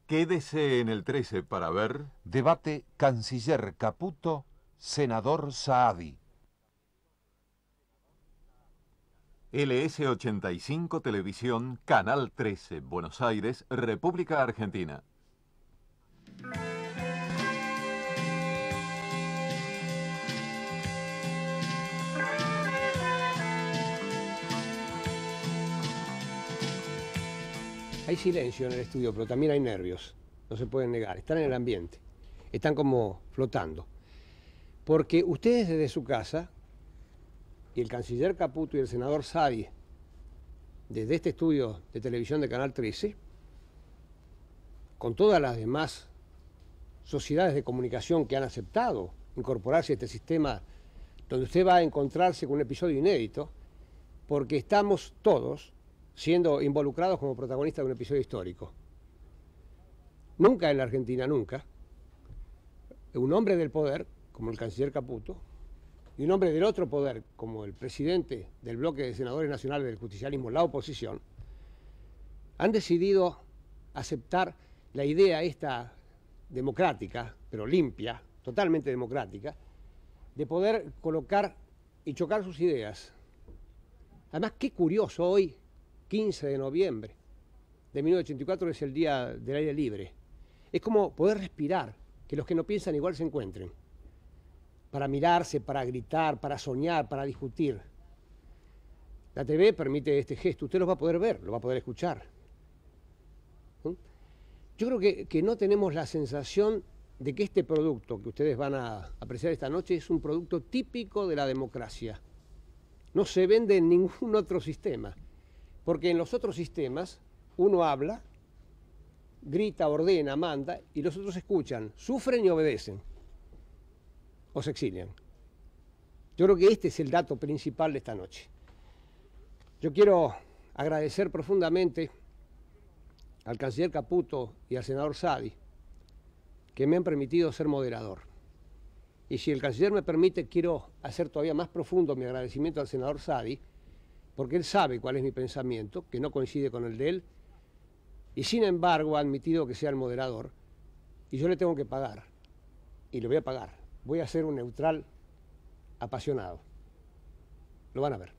Quédese en el 13 para ver Debate Canciller Caputo, Senador Saadi. LS85 Televisión, Canal 13, Buenos Aires, República Argentina. Hay silencio en el estudio, pero también hay nervios, no se pueden negar, están en el ambiente, están como flotando. Porque ustedes desde su casa, y el canciller Caputo y el senador Saadi, desde este estudio de televisión de Canal 13, con todas las demás sociedades de comunicación que han aceptado incorporarse a este sistema, donde usted va a encontrarse con un episodio inédito, porque estamos todos siendo involucrados como protagonistas de un episodio histórico. Nunca en la Argentina, nunca, un hombre del poder, como el canciller Caputo, y un hombre del otro poder, como el presidente del bloque de senadores nacionales del justicialismo, la oposición, han decidido aceptar la idea esta democrática, pero limpia, totalmente democrática, de poder colocar y chocar sus ideas. Además, qué curioso hoy, 15 de noviembre de 1984, es el Día del Aire Libre. Es como poder respirar, que los que no piensan igual se encuentren, para mirarse, para gritar, para soñar, para discutir. La TV permite este gesto, usted lo va a poder ver, lo va a poder escuchar. Yo creo que no tenemos la sensación de que este producto que ustedes van a apreciar esta noche es un producto típico de la democracia. No se vende en ningún otro sistema. Porque en los otros sistemas uno habla, grita, ordena, manda, y los otros escuchan, sufren y obedecen, o se exilian. Yo creo que este es el dato principal de esta noche. Yo quiero agradecer profundamente al canciller Caputo y al senador Saadi, que me han permitido ser moderador. Y si el canciller me permite, quiero hacer todavía más profundo mi agradecimiento al senador Saadi, porque él sabe cuál es mi pensamiento, que no coincide con el de él, y sin embargo ha admitido que sea el moderador, y yo le tengo que pagar, y le voy a pagar. Voy a ser un neutral apasionado. Lo van a ver.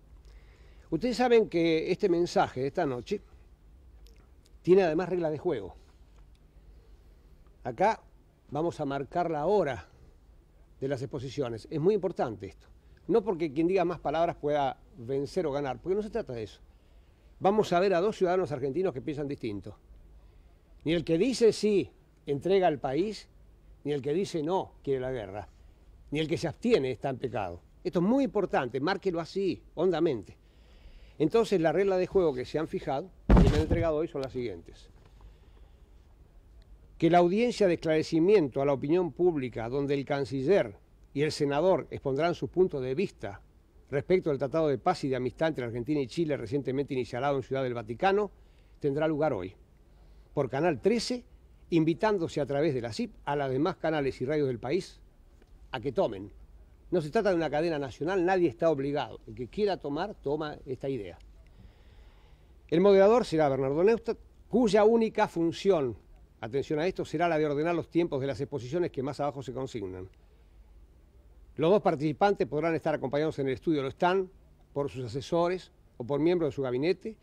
Ustedes saben que este mensaje de esta noche tiene además reglas de juego. Acá vamos a marcar la hora de las exposiciones. Es muy importante esto. No porque quien diga más palabras pueda vencer o ganar, porque no se trata de eso. Vamos a ver a dos ciudadanos argentinos que piensan distinto. Ni el que dice sí entrega al país, ni el que dice no quiere la guerra, ni el que se abstiene está en pecado. Esto es muy importante, márquelo así, hondamente. Entonces las reglas de juego que se han fijado y me han entregado hoy son las siguientes. Que la audiencia de esclarecimiento a la opinión pública, donde el canciller y el senador expondrán sus puntos de vista respecto al Tratado de Paz y de Amistad entre Argentina y Chile recientemente iniciado en Ciudad del Vaticano, tendrá lugar hoy, por Canal 13, invitándose a través de la CIP a los demás canales y radios del país a que tomen. No se trata de una cadena nacional, nadie está obligado. El que quiera tomar, toma esta idea. El moderador será Bernardo Neustadt, cuya única función, atención a esto, será la de ordenar los tiempos de las exposiciones que más abajo se consignan. Los dos participantes podrán estar acompañados en el estudio, lo están, por sus asesores o por miembros de su gabinete,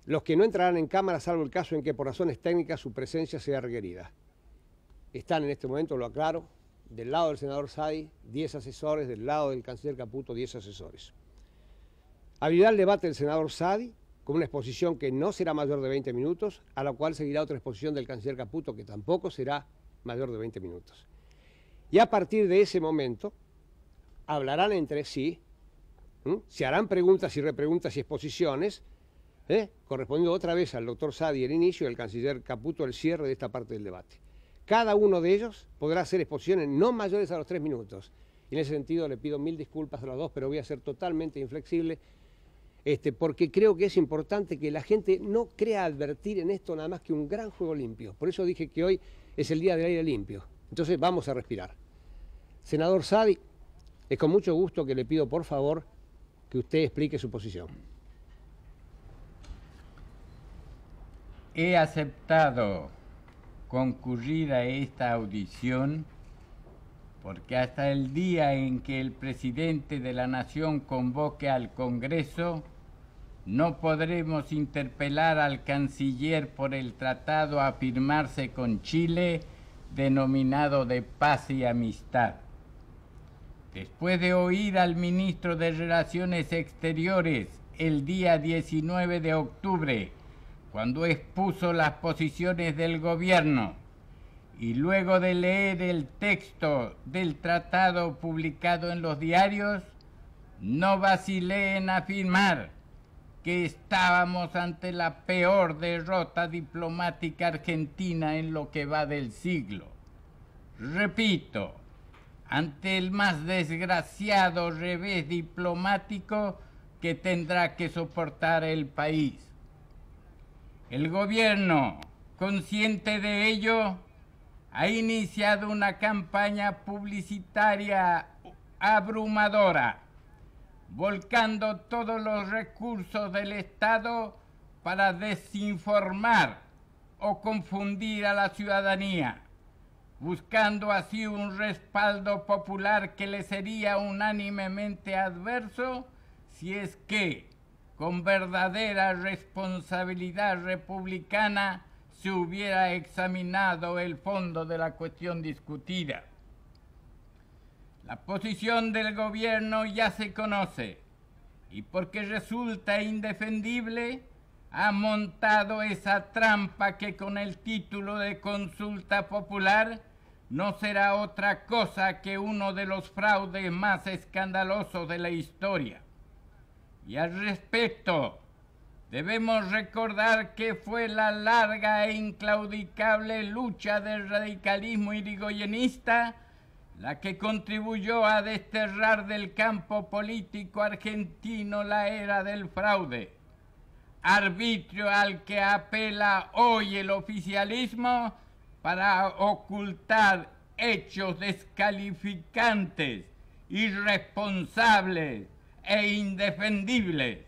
los que no entrarán en cámara salvo el caso en que por razones técnicas su presencia sea requerida. Están en este momento, lo aclaro, del lado del senador Saadi, 10 asesores, del lado del canciller Caputo, 10 asesores. Abrirá el debate del senador Saadi con una exposición que no será mayor de 20 minutos, a la cual seguirá otra exposición del canciller Caputo que tampoco será mayor de 20 minutos. Y a partir de ese momento hablarán entre sí, se harán preguntas y repreguntas y exposiciones, correspondiendo otra vez al doctor Saadi el inicio y al canciller Caputo el cierre de esta parte del debate. Cada uno de ellos podrá hacer exposiciones no mayores a los 3 minutos. Y en ese sentido le pido 1000 disculpas a los dos, pero voy a ser totalmente inflexible, porque creo que es importante que la gente no crea advertir en esto nada más que un gran juego limpio. Por eso dije que hoy es el Día del Aire Limpio. Entonces vamos a respirar. Senador Saadi, es con mucho gusto que le pido por favor que usted explique su posición. He aceptado concurrir a esta audición porque hasta el día en que el presidente de la Nación convoque al Congreso, no podremos interpelar al canciller por el tratado a firmarse con Chile, denominado de paz y amistad. Después de oír al ministro de Relaciones Exteriores el día 19 de octubre, cuando expuso las posiciones del gobierno, y luego de leer el texto del tratado publicado en los diarios, no vacilé en afirmar que estábamos ante la peor derrota diplomática argentina en lo que va del siglo. Repito, ante el más desgraciado revés diplomático que tendrá que soportar el país. El gobierno, consciente de ello, ha iniciado una campaña publicitaria abrumadora, volcando todos los recursos del Estado para desinformar o confundir a la ciudadanía, buscando así un respaldo popular que le sería unánimemente adverso si es que, con verdadera responsabilidad republicana, se hubiera examinado el fondo de la cuestión discutida. La posición del gobierno ya se conoce y porque resulta indefendible, ha montado esa trampa que con el título de consulta popular no será otra cosa que uno de los fraudes más escandalosos de la historia. Y al respecto, debemos recordar que fue la larga e inclaudicable lucha del radicalismo irigoyenista la que contribuyó a desterrar del campo político argentino la era del fraude, arbitrio al que apela hoy el oficialismo para ocultar hechos descalificantes, irresponsables e indefendibles,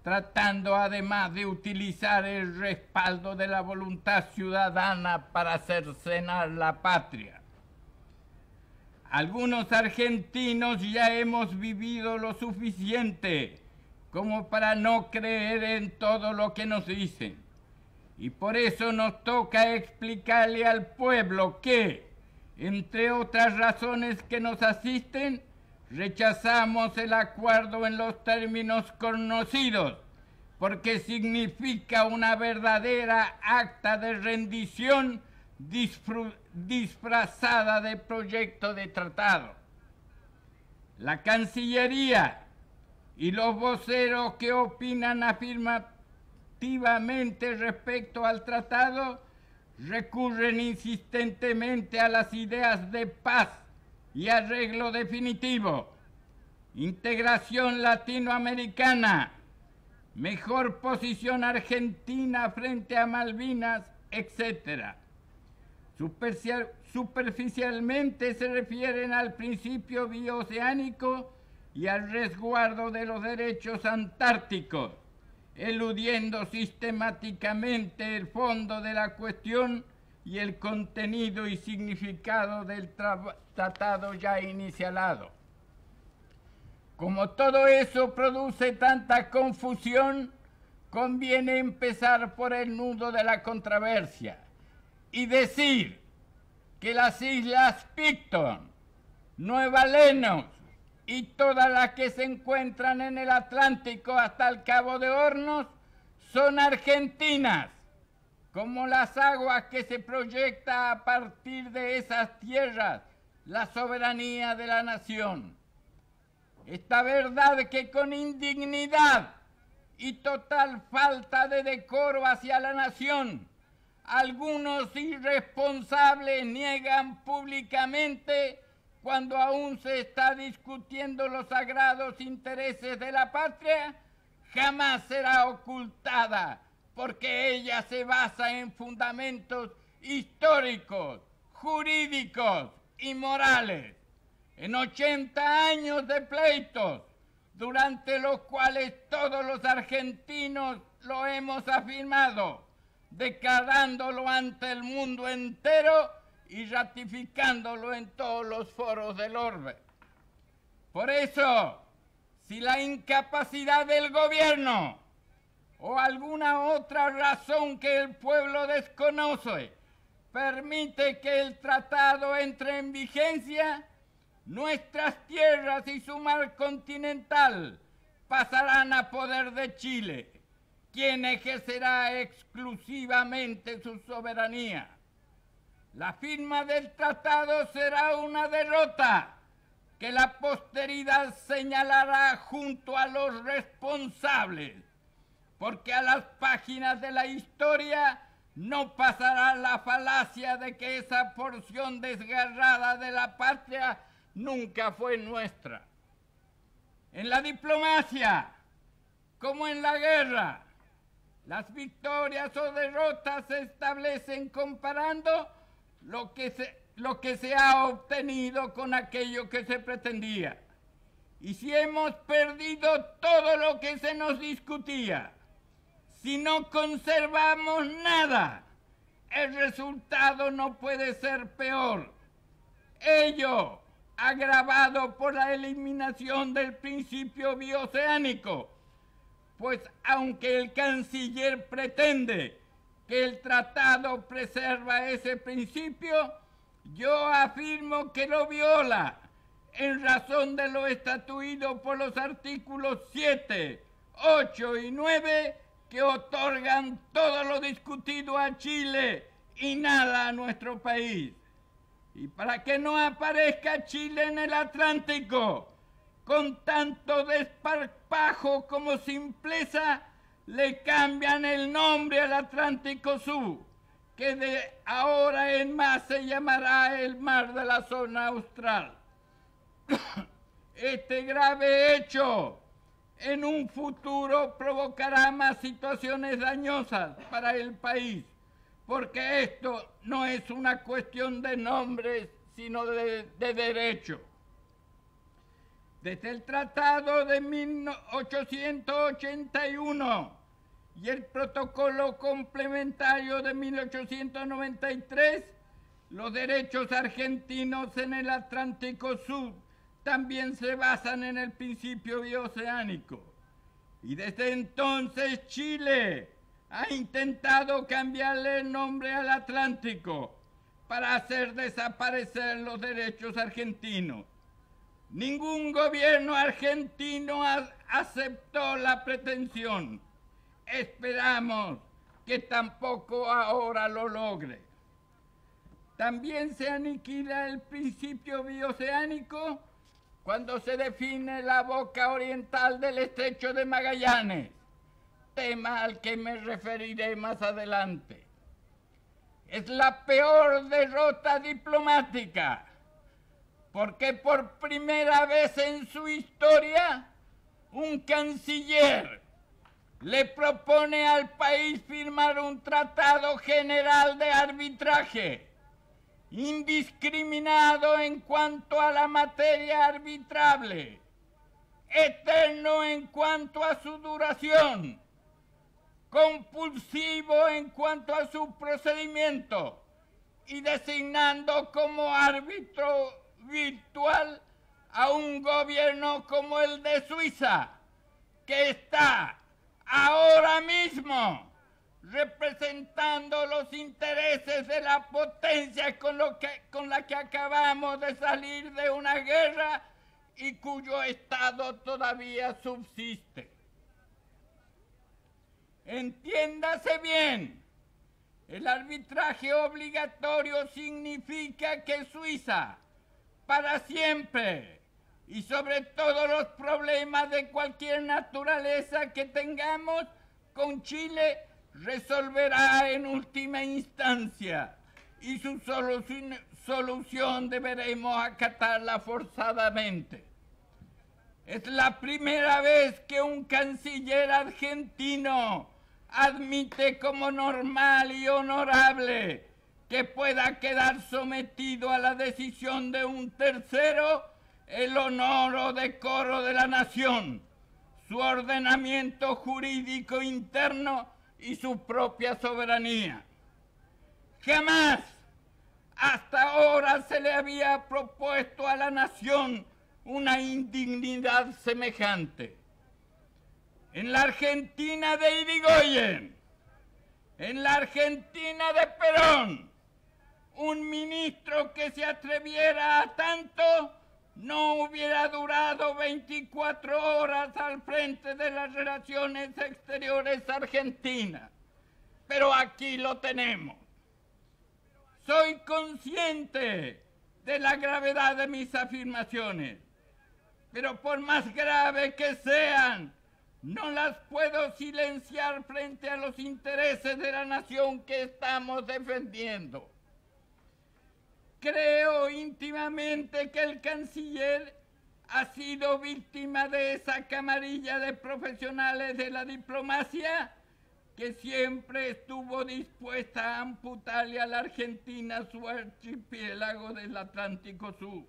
tratando además de utilizar el respaldo de la voluntad ciudadana para cercenar la patria. Algunos argentinos ya hemos vivido lo suficiente como para no creer en todo lo que nos dicen. Y por eso nos toca explicarle al pueblo que, entre otras razones que nos asisten, rechazamos el acuerdo en los términos conocidos, porque significa una verdadera acta de rendición disfrazada de proyecto de tratado. La Cancillería y los voceros que opinan afirmativamente respecto al tratado recurren insistentemente a las ideas de paz y arreglo definitivo, integración latinoamericana, mejor posición argentina frente a Malvinas, etc. Superficialmente se refieren al principio bioceánico y al resguardo de los derechos antárticos, eludiendo sistemáticamente el fondo de la cuestión y el contenido y significado del tratado ya inicialado. Como todo eso produce tanta confusión, conviene empezar por el nudo de la controversia y decir que las islas Picton, Nueva Lennox y todas las que se encuentran en el Atlántico hasta el Cabo de Hornos son argentinas, como las aguas que se proyecta a partir de esas tierras la soberanía de la nación. Esta verdad que con indignidad y total falta de decoro hacia la nación, algunos irresponsables niegan públicamente cuando aún se está discutiendo los sagrados intereses de la patria, jamás será ocultada, porque ella se basa en fundamentos históricos, jurídicos y morales, en 80 años de pleitos, durante los cuales todos los argentinos lo hemos afirmado. declarándolo ante el mundo entero y ratificándolo en todos los foros del orbe. Por eso, si la incapacidad del gobierno o alguna otra razón que el pueblo desconoce permite que el tratado entre en vigencia, nuestras tierras y su mar continental pasarán a poder de Chile, quien ejercerá exclusivamente su soberanía. La firma del tratado será una derrota que la posteridad señalará junto a los responsables, porque a las páginas de la historia no pasará la falacia de que esa porción desgarrada de la patria nunca fue nuestra. En la diplomacia, como en la guerra, las victorias o derrotas se establecen comparando lo que se ha obtenido con aquello que se pretendía. Y si hemos perdido todo lo que se nos discutía, si no conservamos nada, el resultado no puede ser peor. Ello, agravado por la eliminación del principio bioceánico, pues aunque el canciller pretende que el tratado preserva ese principio, yo afirmo que lo viola en razón de lo estatuido por los artículos 7, 8 y 9 que otorgan todo lo discutido a Chile y nada a nuestro país. Y para que no aparezca Chile en el Atlántico con tanto desparpajo como simpleza, le cambian el nombre al Atlántico Sur, que de ahora en más se llamará el mar de la zona austral. Este grave hecho en un futuro provocará más situaciones dañosas para el país, porque esto no es una cuestión de nombres, sino de derecho. Desde el Tratado de 1881 y el Protocolo Complementario de 1893, los derechos argentinos en el Atlántico Sur también se basan en el principio bioceánico. Y desde entonces Chile ha intentado cambiarle el nombre al Atlántico para hacer desaparecer los derechos argentinos. Ningún gobierno argentino aceptó la pretensión. Esperamos que tampoco ahora lo logre. También se aniquila el principio bioceánico cuando se define la boca oriental del estrecho de Magallanes, tema al que me referiré más adelante. Es la peor derrota diplomática, porque por primera vez en su historia un canciller le propone al país firmar un tratado general de arbitraje, indiscriminado en cuanto a la materia arbitrable, eterno en cuanto a su duración, compulsivo en cuanto a su procedimiento y designando como árbitro virtual a un gobierno como el de Suiza, que está ahora mismo representando los intereses de la potencia con la que acabamos de salir de una guerra y cuyo estado todavía subsiste. Entiéndase bien, el arbitraje obligatorio significa que Suiza, para siempre, y sobre todo los problemas de cualquier naturaleza que tengamos con Chile, resolverá en última instancia, y su solución deberemos acatarla forzadamente. Es la primera vez que un canciller argentino admite como normal y honorable que pueda quedar sometido a la decisión de un tercero el honor o decoro de la nación, su ordenamiento jurídico interno y su propia soberanía. Jamás hasta ahora se le había propuesto a la nación una indignidad semejante. En la Argentina de Irigoyen, en la Argentina de Perón, un ministro que se atreviera a tanto no hubiera durado 24 horas al frente de las relaciones exteriores argentinas. Pero aquí lo tenemos. Soy consciente de la gravedad de mis afirmaciones, pero por más grave que sean, no las puedo silenciar frente a los intereses de la nación que estamos defendiendo. Creo íntimamente que el canciller ha sido víctima de esa camarilla de profesionales de la diplomacia que siempre estuvo dispuesta a amputarle a la Argentina su archipiélago del Atlántico Sur,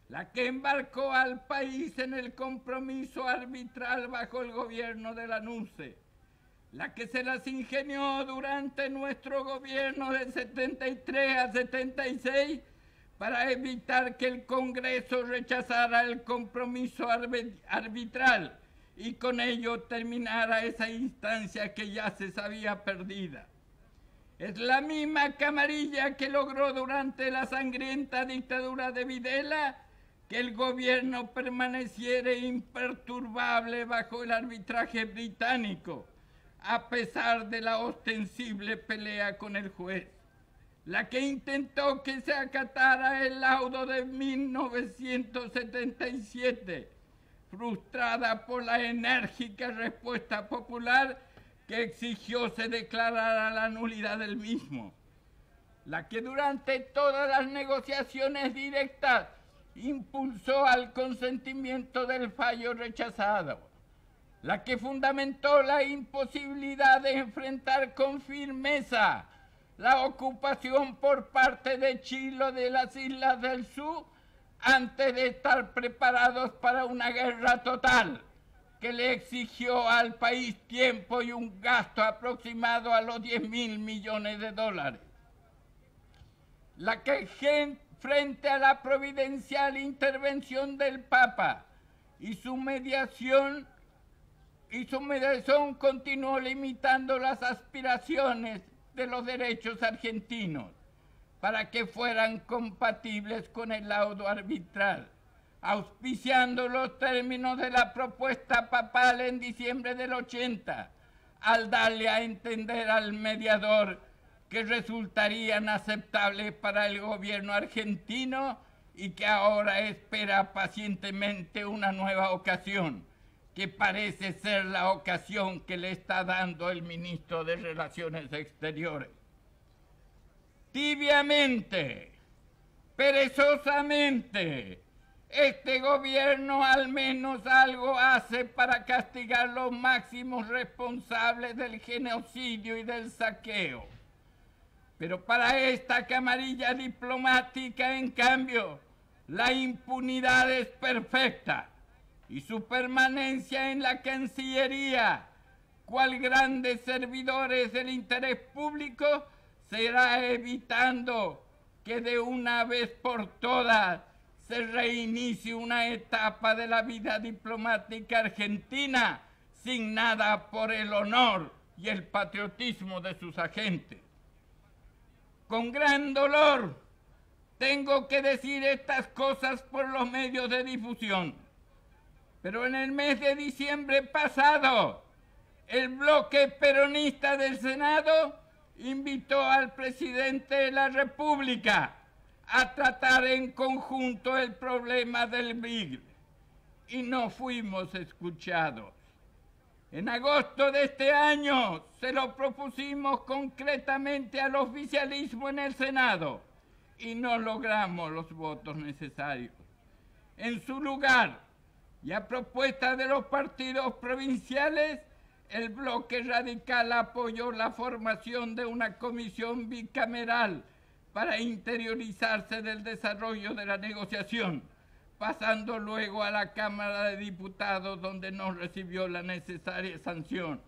la que embarcó al país en el compromiso arbitral bajo el gobierno de la NUCE, la que se las ingenió durante nuestro gobierno de 73 a 76 para evitar que el Congreso rechazara el compromiso arbitral y con ello terminara esa instancia que ya se sabía perdida. Es la misma camarilla que logró durante la sangrienta dictadura de Videla que el gobierno permaneciera imperturbable bajo el arbitraje británico, a pesar de la ostensible pelea con el juez, la que intentó que se acatara el laudo de 1977, frustrada por la enérgica respuesta popular que exigió se declarara la nulidad del mismo, la que durante todas las negociaciones directas impulsó al consentimiento del fallo rechazado, la que fundamentó la imposibilidad de enfrentar con firmeza la ocupación por parte de Chile de las Islas del Sur antes de estar preparados para una guerra total que le exigió al país tiempo y un gasto aproximado a los 10.000 millones de dólares. La que frente a la providencial intervención del Papa y su mediación continuó limitando las aspiraciones de los derechos argentinos para que fueran compatibles con el laudo arbitral, auspiciando los términos de la propuesta papal en diciembre del 80, al darle a entender al mediador que resultarían aceptables para el gobierno argentino y que ahora espera pacientemente una nueva ocasión, que parece ser la ocasión que le está dando el ministro de Relaciones Exteriores. Tibiamente, perezosamente, este gobierno al menos algo hace para castigar los máximos responsables del genocidio y del saqueo. Pero para esta camarilla diplomática, en cambio, la impunidad es perfecta y su permanencia en la Cancillería, cual grandes servidores del interés público, será evitando que de una vez por todas se reinicie una etapa de la vida diplomática argentina signada por el honor y el patriotismo de sus agentes. Con gran dolor tengo que decir estas cosas por los medios de difusión, pero en el mes de diciembre pasado, el bloque peronista del Senado invitó al presidente de la República a tratar en conjunto el problema del BRIC y no fuimos escuchados. En agosto de este año se lo propusimos concretamente al oficialismo en el Senado y no logramos los votos necesarios. En su lugar, y a propuesta de los partidos provinciales, el bloque radical apoyó la formación de una comisión bicameral para interiorizarse del desarrollo de la negociación, pasando luego a la Cámara de Diputados, donde no recibió la necesaria sanción.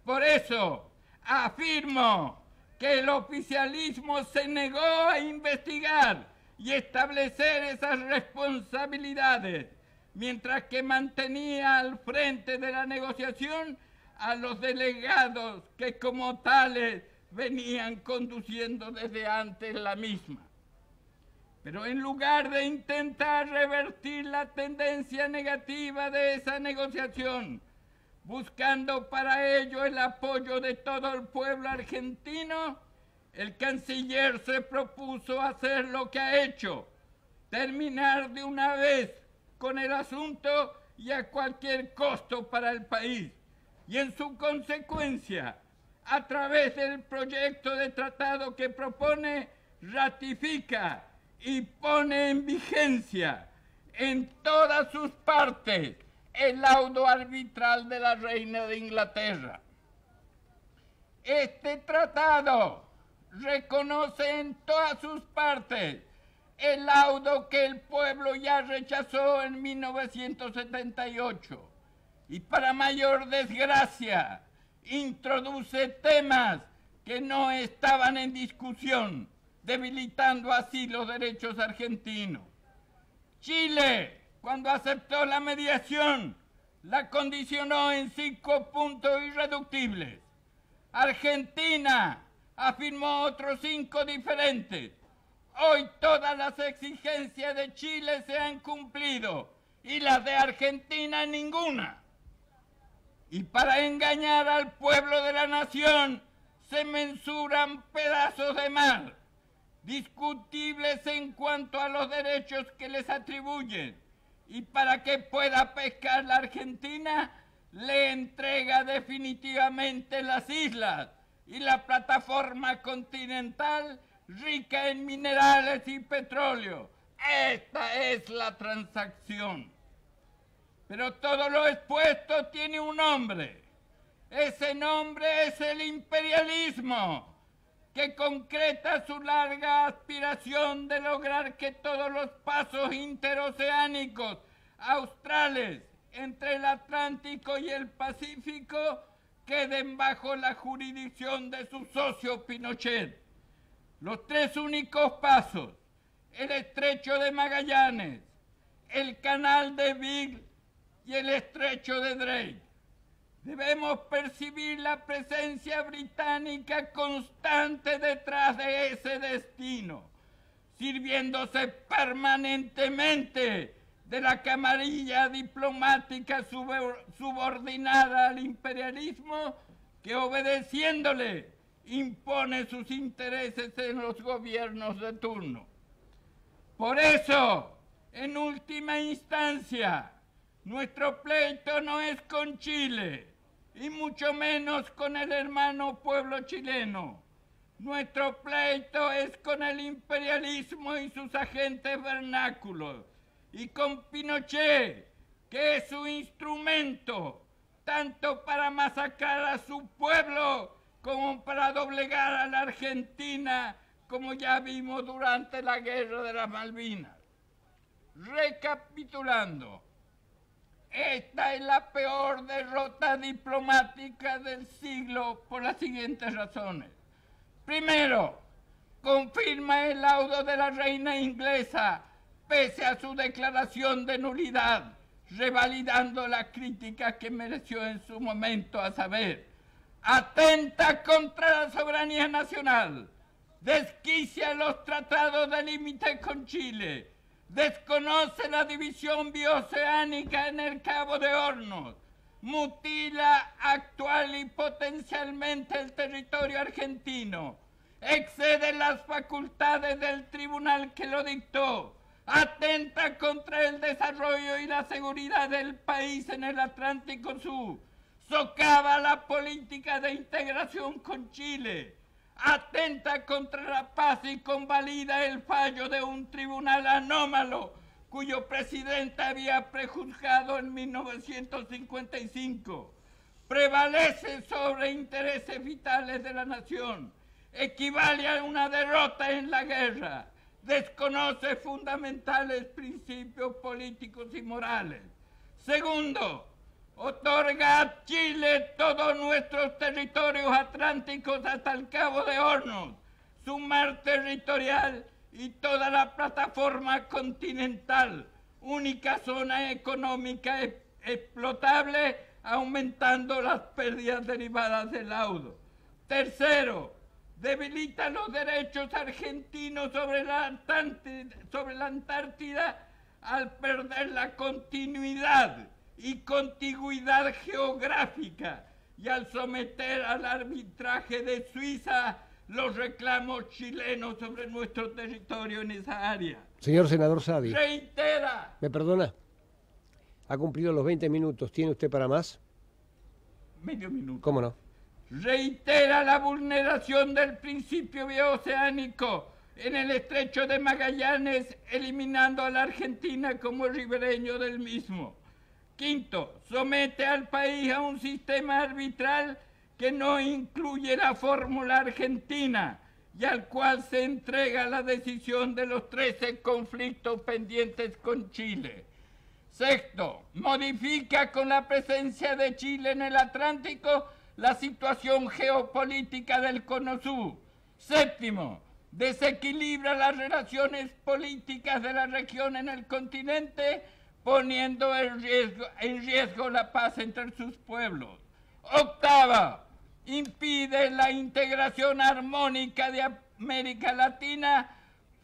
Por eso, Afirmo que el oficialismo se negó a investigar y establecer esas responsabilidades, mientras que mantenía al frente de la negociación a los delegados que como tales venían conduciendo desde antes la misma. Pero en lugar de intentar revertir la tendencia negativa de esa negociación, buscando para ello el apoyo de todo el pueblo argentino, el canciller se propuso hacer lo que ha hecho, terminar de una vez con el asunto y a cualquier costo para el país, y en su consecuencia, a través del proyecto de tratado que propone, ratifica y pone en vigencia en todas sus partes el laudo arbitral de la reina de Inglaterra. Este tratado reconoce en todas sus partes el laudo que el pueblo ya rechazó en 1978 y, para mayor desgracia, introduce temas que no estaban en discusión, debilitando así los derechos argentinos. Chile, cuando aceptó la mediación, la condicionó en 5 puntos irreductibles. Argentina afirmó otros 5 diferentes. Hoy todas las exigencias de Chile se han cumplido y las de Argentina ninguna. Y para engañar al pueblo de la nación se mensuran pedazos de mar, discutibles en cuanto a los derechos que les atribuyen, y para que pueda pescar la Argentina, le entrega definitivamente las islas y la plataforma continental rica en minerales y petróleo. Esta es la transacción. Pero todo lo expuesto tiene un nombre. Ese nombre es el imperialismo, que concreta su larga aspiración de lograr que todos los pasos interoceánicos australes entre el Atlántico y el Pacífico queden bajo la jurisdicción de su socio Pinochet. Los 3 únicos pasos, el Estrecho de Magallanes, el Canal de Beagle y el Estrecho de Drake. Debemos percibir la presencia británica constante detrás de ese destino, sirviéndose permanentemente de la camarilla diplomática subordinada al imperialismo, que, obedeciéndole, impone sus intereses en los gobiernos de turno. Por eso, en última instancia, nuestro pleito no es con Chile, y mucho menos con el hermano pueblo chileno. Nuestro pleito es con el imperialismo y sus agentes vernáculos, y con Pinochet, que es su instrumento, tanto para masacrar a su pueblo como para doblegar a la Argentina, como ya vimos durante la Guerra de las Malvinas. Recapitulando, esta es la peor derrota diplomática del siglo por las siguientes razones. Primero, confirma el laudo de la reina inglesa pese a su declaración de nulidad, revalidando la crítica que mereció en su momento, a saber, atenta contra la soberanía nacional, desquicia los tratados de límite con Chile, desconoce la división bioceánica en el Cabo de Hornos, mutila actual y potencialmente el territorio argentino, excede las facultades del tribunal que lo dictó, atenta contra el desarrollo y la seguridad del país en el Atlántico Sur, socava la política de integración con Chile, atenta contra la paz y convalida el fallo de un tribunal anómalo cuyo presidente había prejuzgado en 1955, prevalece sobre intereses vitales de la nación, equivale a una derrota en la guerra, desconoce fundamentales principios políticos y morales. Segundo, otorga a Chile todos nuestros territorios atlánticos hasta el Cabo de Hornos, su mar territorial y toda la plataforma continental, única zona económica explotable, aumentando las pérdidas derivadas del laudo. Tercero, debilita los derechos argentinos sobre la Antártida al perder la continuidad y contigüidad geográfica y al someter al arbitraje de Suiza los reclamos chilenos sobre nuestro territorio en esa área. Señor senador Saadi. Reitera. ¿Me perdona? Ha cumplido los 20 minutos. ¿Tiene usted para más? Medio minuto. ¿Cómo no? Reitera la vulneración del principio bioceánico en el estrecho de Magallanes, eliminando a la Argentina como ribereño del mismo. Quinto, somete al país a un sistema arbitral que no incluye la fórmula argentina y al cual se entrega la decisión de los 13 conflictos pendientes con Chile. Sexto, modifica con la presencia de Chile en el Atlántico la situación geopolítica del Cono Sur. Séptimo, desequilibra las relaciones políticas de la región en el continente, poniendo en riesgo la paz entre sus pueblos. Octava, impide la integración armónica de América Latina,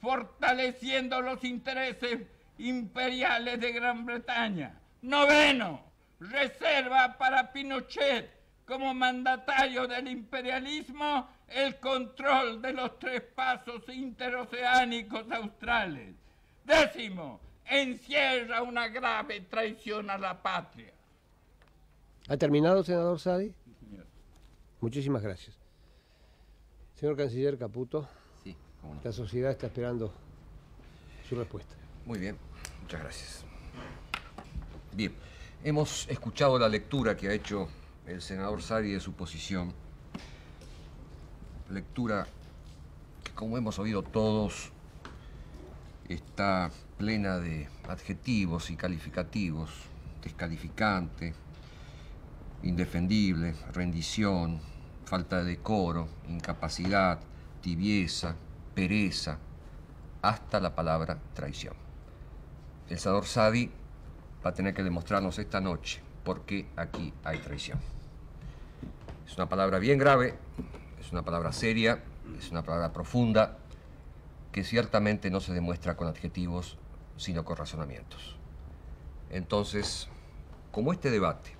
fortaleciendo los intereses imperiales de Gran Bretaña. Noveno, reserva para Pinochet como mandatario del imperialismo el control de los 3 pasos interoceánicos australes. Décimo, encierra una grave traición a la patria. ¿Ha terminado, senador Saadi? Sí, señor. Muchísimas gracias. Señor canciller Caputo, Sí, cómo no. la sociedad está esperando su respuesta. Muy bien, muchas gracias. Bien, hemos escuchado la lectura que ha hecho el senador Saadi de su posición. Lectura que, como hemos oído todos, está plena de adjetivos y calificativos: descalificante, indefendible, rendición, falta de decoro, incapacidad, tibieza, pereza, hasta la palabra traición. El senador Saadi va a tener que demostrarnos esta noche por qué aquí hay traición. Es una palabra bien grave, es una palabra seria, es una palabra profunda, que ciertamente no se demuestra con adjetivos, sino con razonamientos. Entonces, como este debate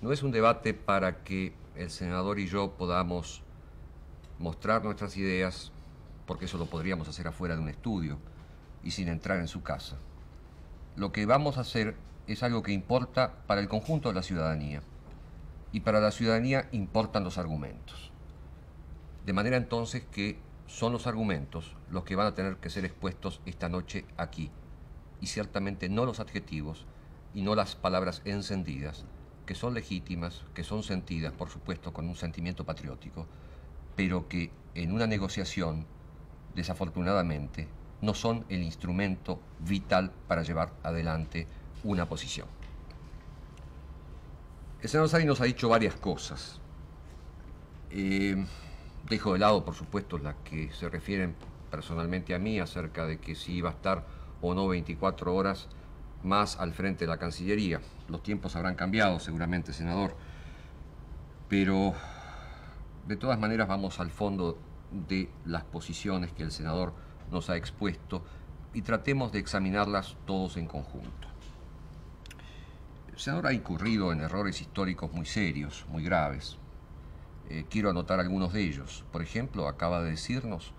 no es un debate para que el senador y yo podamos mostrar nuestras ideas, porque eso lo podríamos hacer afuera de un estudio y sin entrar en su casa, lo que vamos a hacer es algo que importa para el conjunto de la ciudadanía. Y para la ciudadanía importan los argumentos. De manera entonces que son los argumentos los que van a tener que ser expuestos esta noche aquí. Y ciertamente no los adjetivos y no las palabras encendidas, que son legítimas, que son sentidas, por supuesto, con un sentimiento patriótico, pero que en una negociación, desafortunadamente, no son el instrumento vital para llevar adelante una posición. El senador Saadi nos ha dicho varias cosas. Dejo de lado, por supuesto, las que se refieren personalmente a mí acerca de que si iba a estar o no 24 horas más al frente de la Cancillería. Los tiempos habrán cambiado seguramente, senador. Pero, de todas maneras, vamos al fondo de las posiciones que el senador nos ha expuesto y tratemos de examinarlas todos en conjunto. El senador ha incurrido en errores históricos muy serios, muy graves. Quiero anotar algunos de ellos. Por ejemplo, acaba de decirnos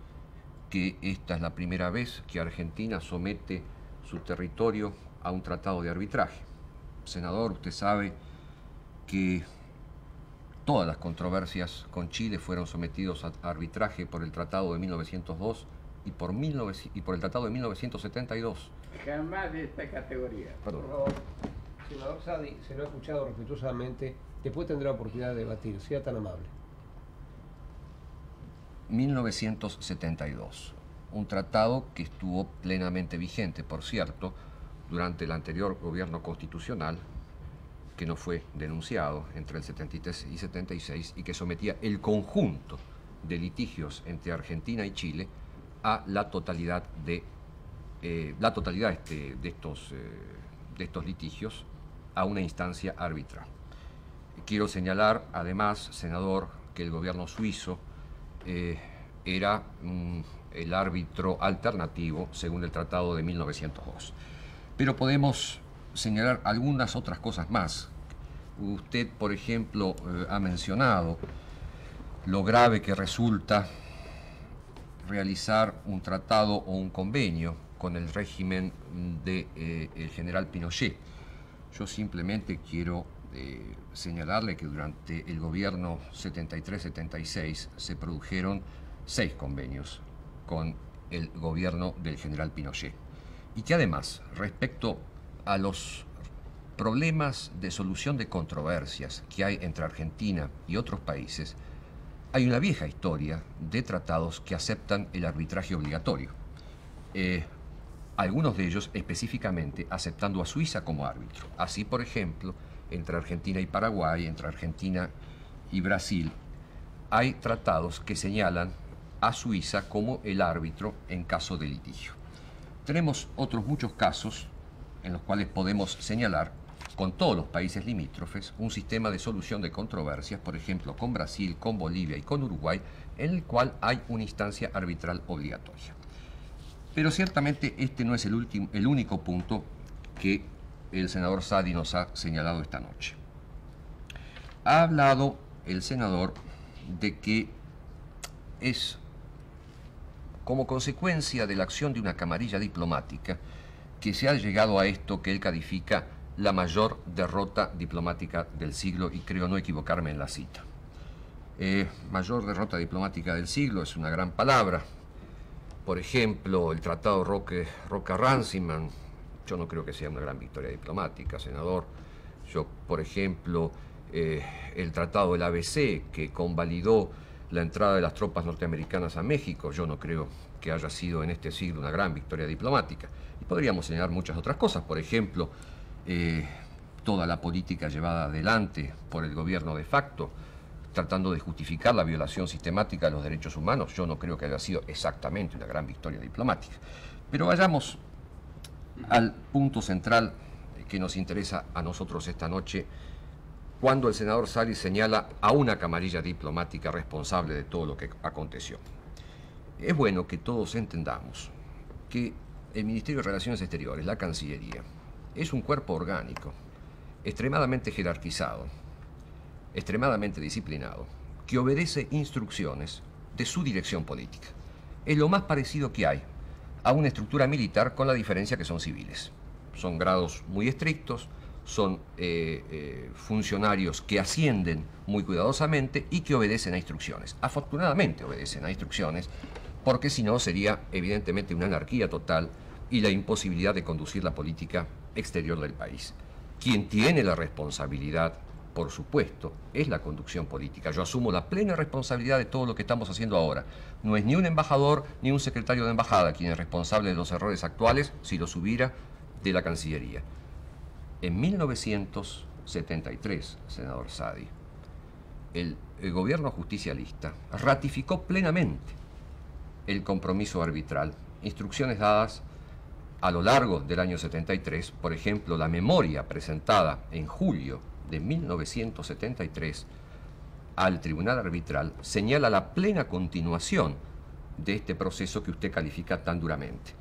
que esta es la primera vez que Argentina somete su territorio a un tratado de arbitraje. Senador, usted sabe que todas las controversias con Chile fueron sometidos a arbitraje por el Tratado de 1902 y por el Tratado de 1972. Jamás de esta categoría. Perdón. Por favor, senador Saadi, se lo ha escuchado respetuosamente. Después tendrá oportunidad de debatir. Sea tan amable. 1972. Un tratado que estuvo plenamente vigente, por cierto, durante el anterior gobierno constitucional, que no fue denunciado entre el 73 y 76 y que sometía el conjunto de litigios entre Argentina y Chile a la totalidad de estos litigios a una instancia arbitral. Quiero señalar, además, senador, que el gobierno suizo era el árbitro alternativo según el Tratado de 1902. Pero podemos señalar algunas otras cosas más. Usted, por ejemplo, ha mencionado lo grave que resulta realizar un tratado o un convenio con el régimen del general Pinochet. Yo simplemente quiero señalarle que durante el gobierno 73-76 se produjeron 6 convenios con el gobierno del general Pinochet. Y que además, respecto a los problemas de solución de controversias que hay entre Argentina y otros países, hay una vieja historia de tratados que aceptan el arbitraje obligatorio. Algunos de ellos específicamente aceptando a Suiza como árbitro. Así, por ejemplo, entre Argentina y Paraguay, entre Argentina y Brasil, hay tratados que señalan a Suiza como el árbitro en caso de litigio. Tenemos otros muchos casos en los cuales podemos señalar con todos los países limítrofes un sistema de solución de controversias, por ejemplo, con Brasil, con Bolivia y con Uruguay, en el cual hay una instancia arbitral obligatoria. Pero ciertamente este no es el único punto que el senador Saadi nos ha señalado esta noche. Ha hablado el senador de que es como consecuencia de la acción de una camarilla diplomática que se ha llegado a esto que él califica la mayor derrota diplomática del siglo, y creo no equivocarme en la cita. Mayor derrota diplomática del siglo es una gran palabra. Por ejemplo, el Tratado Roca-Runciman, yo no creo que sea una gran victoria diplomática, senador. Yo, por ejemplo, el Tratado del ABC, que convalidó la entrada de las tropas norteamericanas a México, yo no creo que haya sido en este siglo una gran victoria diplomática. Y podríamos señalar muchas otras cosas, por ejemplo, toda la política llevada adelante por el gobierno de facto, tratando de justificar la violación sistemática de los derechos humanos, yo no creo que haya sido exactamente una gran victoria diplomática. Pero vayamos al punto central que nos interesa a nosotros esta noche, cuando el senador Saadi señala a una camarilla diplomática responsable de todo lo que aconteció. Es bueno que todos entendamos que el Ministerio de Relaciones Exteriores, la Cancillería, es un cuerpo orgánico, extremadamente jerarquizado, extremadamente disciplinado, que obedece instrucciones de su dirección política. Es lo más parecido que hay a una estructura militar, con la diferencia que son civiles. Son grados muy estrictos, son funcionarios que ascienden muy cuidadosamente y que obedecen a instrucciones. Afortunadamente obedecen a instrucciones, porque si no sería evidentemente una anarquía total y la imposibilidad de conducir la política exterior del país. Quien tiene la responsabilidad, por supuesto, es la conducción política. Yo asumo la plena responsabilidad de todo lo que estamos haciendo ahora. No es ni un embajador ni un secretario de embajada quien es responsable de los errores actuales, si los hubiera, de la Cancillería. En 1973, senador Saadi, el gobierno justicialista ratificó plenamente el compromiso arbitral, instrucciones dadas a lo largo del año 73, por ejemplo, la memoria presentada en julio de 1973 al Tribunal Arbitral señala la plena continuación de este proceso que usted califica tan duramente.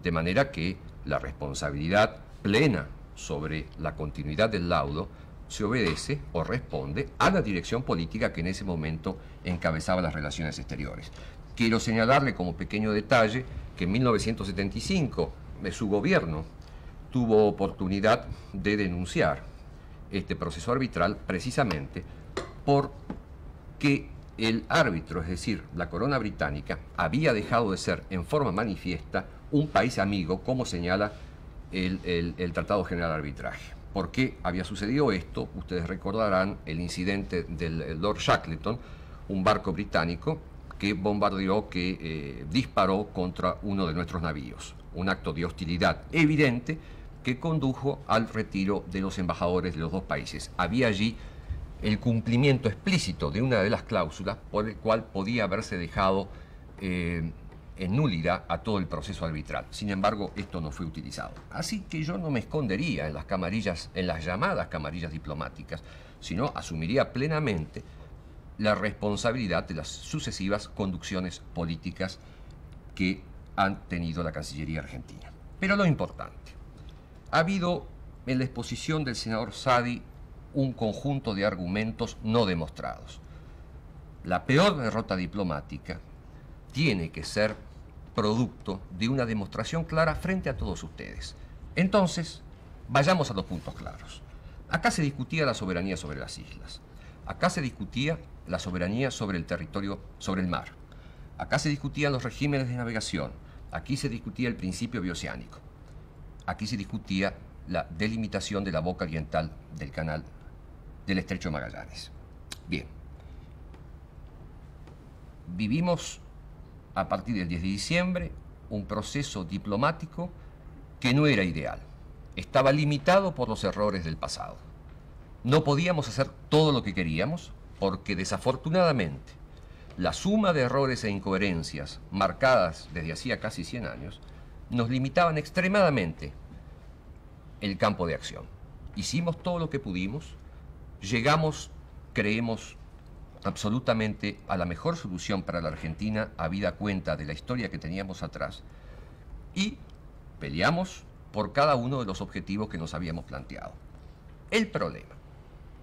De manera que la responsabilidad plena sobre la continuidad del laudo se obedece o responde a la dirección política que en ese momento encabezaba las relaciones exteriores. Quiero señalarle como pequeño detalle que en 1975 su gobierno tuvo oportunidad de denunciar este proceso arbitral precisamente porque el árbitro, es decir, la corona británica, había dejado de ser en forma manifiesta un país amigo, como señala el Tratado General de Arbitraje. ¿Por qué había sucedido esto? Ustedes recordarán el incidente del Lord Shackleton, un barco británico que bombardeó, que disparó contra uno de nuestros navíos. Un acto de hostilidad evidente que condujo al retiro de los embajadores de los dos países. Había allí el cumplimiento explícito de una de las cláusulas por el cual podía haberse dejado en nulidad a todo el proceso arbitral. Sin embargo, esto no fue utilizado. Así que yo no me escondería en las camarillas, en las llamadas camarillas diplomáticas, sino asumiría plenamente la responsabilidad de las sucesivas conducciones políticas que han tenido la Cancillería argentina. Pero lo importante, ha habido en la exposición del senador Saadi un conjunto de argumentos no demostrados. La peor derrota diplomática tiene que ser producto de una demostración clara frente a todos ustedes. Entonces, vayamos a los puntos claros. Acá se discutía la soberanía sobre las islas. Acá se discutía la soberanía sobre el territorio, sobre el mar. Acá se discutían los regímenes de navegación. Aquí se discutía el principio bioceánico. Aquí se discutía la delimitación de la boca oriental del canal del Estrecho de Magallanes. Bien. Vivimos a partir del 10 de diciembre un proceso diplomático que no era ideal. Estaba limitado por los errores del pasado. No podíamos hacer todo lo que queríamos porque desafortunadamente la suma de errores e incoherencias marcadas desde hacía casi 100 años nos limitaban extremadamente el campo de acción. Hicimos todo lo que pudimos, llegamos, creemos, absolutamente a la mejor solución para la Argentina, habida cuenta de la historia que teníamos atrás, y peleamos por cada uno de los objetivos que nos habíamos planteado. El problema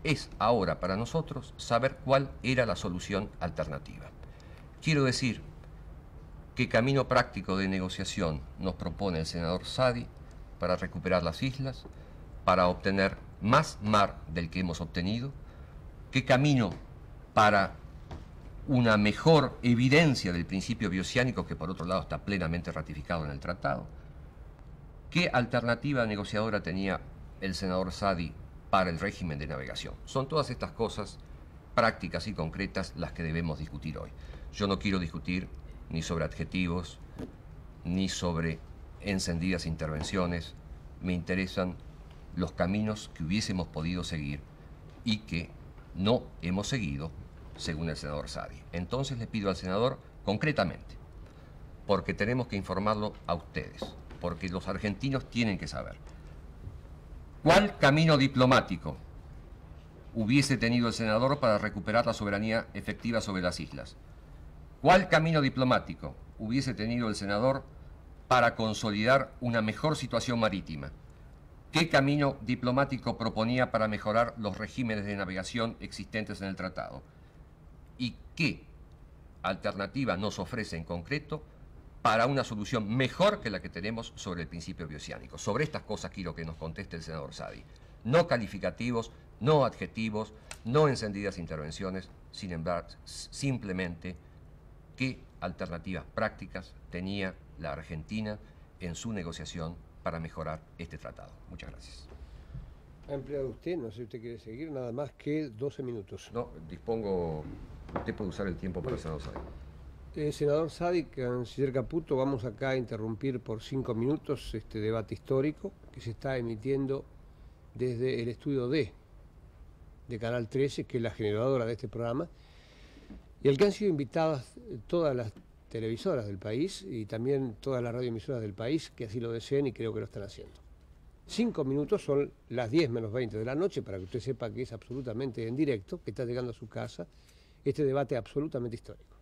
es ahora para nosotros saber cuál era la solución alternativa. Quiero decir, ¿qué camino práctico de negociación nos propone el senador Saadi para recuperar las islas, para obtener más mar del que hemos obtenido? ¿Qué camino para una mejor evidencia del principio bioceánico, que por otro lado está plenamente ratificado en el tratado? ¿Qué alternativa negociadora tenía el senador Saadi para el régimen de navegación? Son todas estas cosas prácticas y concretas las que debemos discutir hoy. Yo no quiero discutir ni sobre adjetivos, ni sobre encendidas intervenciones. Me interesan los caminos que hubiésemos podido seguir y que no hemos seguido, según el senador Saadi. Entonces le pido al senador, concretamente, porque tenemos que informarlo a ustedes, porque los argentinos tienen que saber, ¿cuál camino diplomático hubiese tenido el senador para recuperar la soberanía efectiva sobre las islas? ¿Cuál camino diplomático hubiese tenido el senador para consolidar una mejor situación marítima? ¿Qué camino diplomático proponía para mejorar los regímenes de navegación existentes en el tratado? ¿Y qué alternativa nos ofrece en concreto para una solución mejor que la que tenemos sobre el principio bioceánico? Sobre estas cosas quiero que nos conteste el senador Saadi. No calificativos, no adjetivos, no encendidas intervenciones, sin embargo, simplemente qué alternativas prácticas tenía la Argentina en su negociación para mejorar este tratado. Muchas gracias. Ha empleado usted, no sé si usted quiere seguir, nada más que 12 minutos. No, dispongo, usted puede usar el tiempo para el senador Saadi. Senador Saadi, canciller Caputo, vamos acá a interrumpir por 5 minutos este debate histórico que se está emitiendo desde el estudio D de Canal 13, que es la generadora de este programa, y al que han sido invitadas todas las televisoras del país y también todas las radioemisoras del país que así lo deseen y creo que lo están haciendo. 5 minutos son las 10 menos 20 de la noche para que usted sepa que es absolutamente en directo, que está llegando a su casa este debate absolutamente histórico.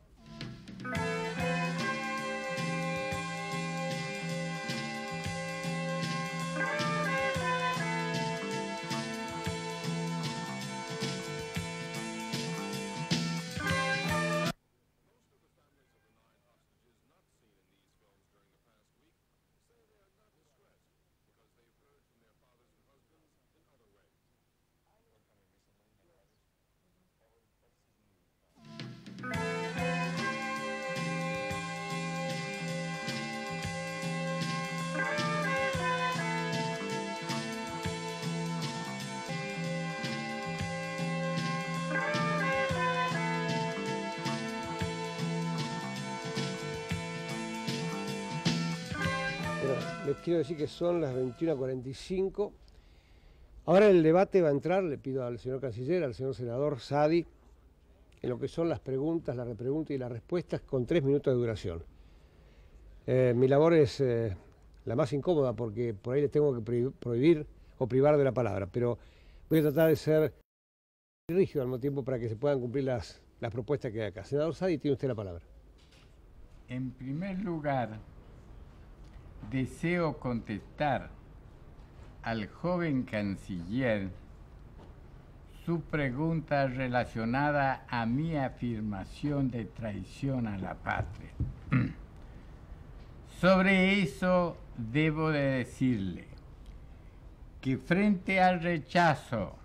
Les quiero decir que son las 21:45. Ahora el debate va a entrar, le pido al señor canciller, al señor senador Saadi, en lo que son las preguntas, la repregunta y las respuestas con 3 minutos de duración. Mi labor es la más incómoda porque por ahí les tengo que prohibir o privar de la palabra, pero voy a tratar de ser rígido al mismo tiempo para que se puedan cumplir las propuestas que hay acá. Senador Saadi, tiene usted la palabra. En primer lugar, deseo contestar al joven canciller su pregunta relacionada a mi afirmación de traición a la patria. Sobre eso debo de decirle que frente al rechazo